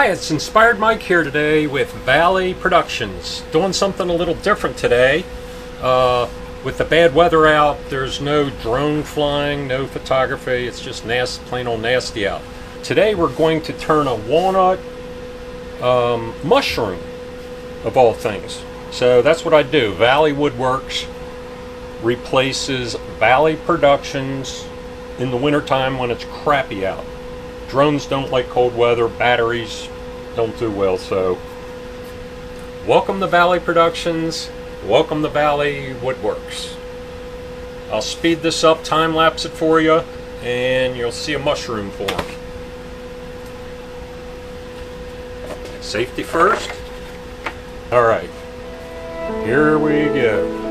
Hi, it's Inspired Mike here today with Valley Productions. Doing something a little different today. With the bad weather out, there's no drone flying, no photography. It's just plain old nasty out. Today we're going to turn a walnut mushroom, of all things. So that's what I do. Valley Woodworks replaces Valley Productions in the wintertime when it's crappy out. Drones don't like cold weather, batteries don't do well, so welcome to Valley Productions, welcome to Valley Woodworks. I'll speed this up, time lapse it for you, and you'll see a mushroom form. Safety first. Alright, here we go.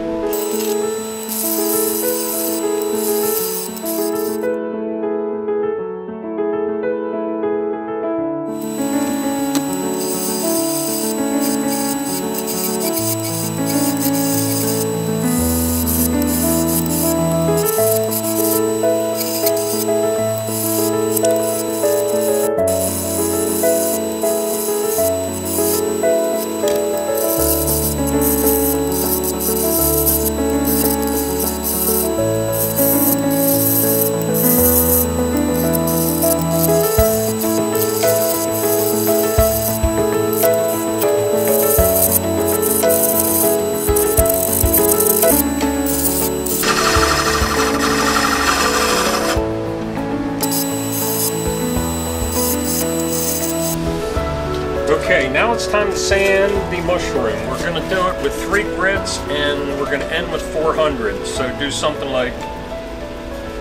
Okay, now it's time to sand the mushroom. We're going to do it with 3 grits and we're going to end with 400. So do something like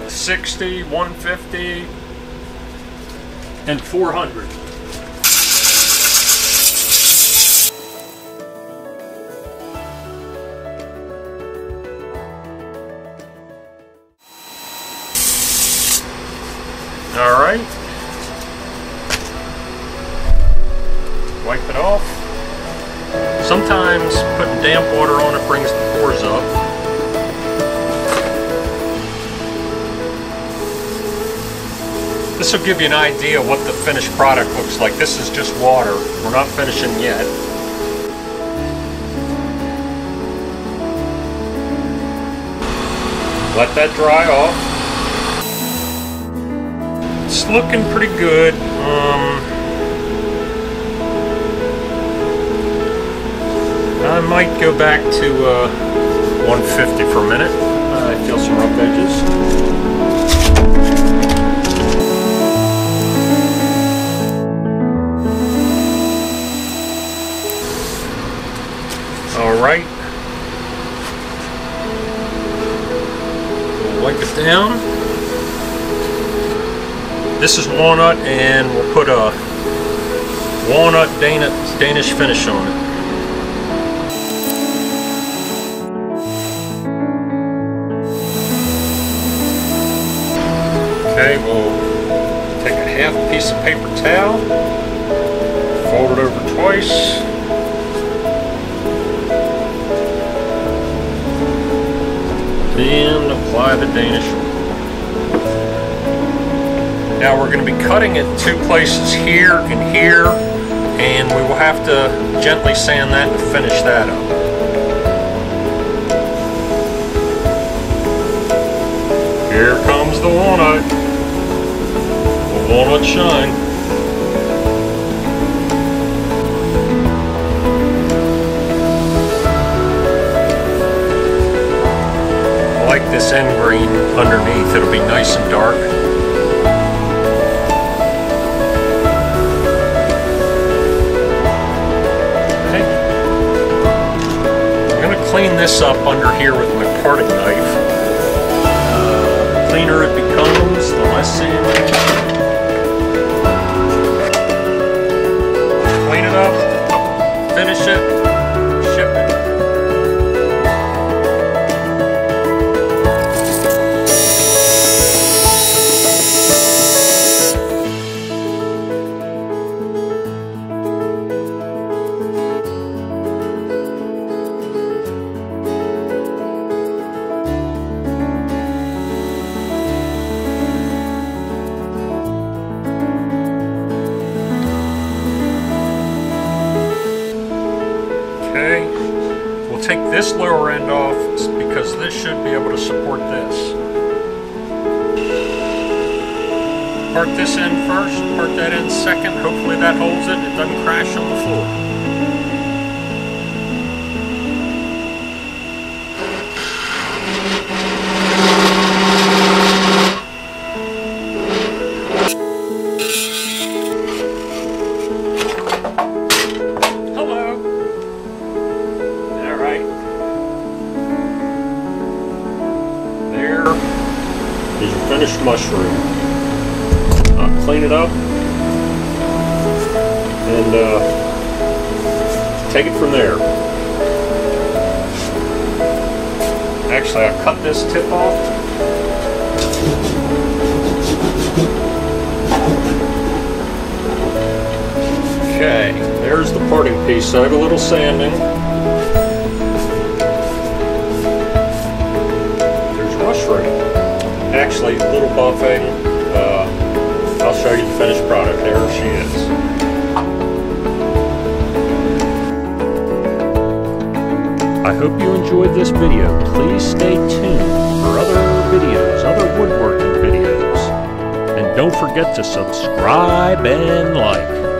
60, 150, and 400. All right. Wipe it off. Sometimes putting damp water on it brings the pores up. This will give you an idea what the finished product looks like. This is just water. We're not finishing yet. Let that dry off. It's looking pretty good. I might go back to 150 for a minute. I feel some rough edges. All right. We'll wipe it down. This is walnut, and we'll put a walnut Danish finish on it. Okay, we'll take a half piece of paper towel, fold it over twice, and apply the Danish. Now we're going to be cutting it 2 places, here and here, and we will have to gently sand that to finish that up. Here comes the walnut. The walnut shine. I like this end green underneath. It'll be nice and dark. Okay. I'm going to clean this up under here with my parting knife. The cleaner it becomes, the less sanding. Clean it up, finish it, ship it. take this lower end off because this should be able to support this. Part this end first, part that end second. Hopefully that holds it. It doesn't crash on the floor. Is your finished mushroom. Clean it up and take it from there. Actually, I cut this tip off. Okay, there's the parting piece. So I have a little sanding. There's your mushroom. Actually, a little buffing. I'll show you the finished product. There she is. I hope you enjoyed this video. Please stay tuned for other videos, other woodworking videos. And don't forget to subscribe and like.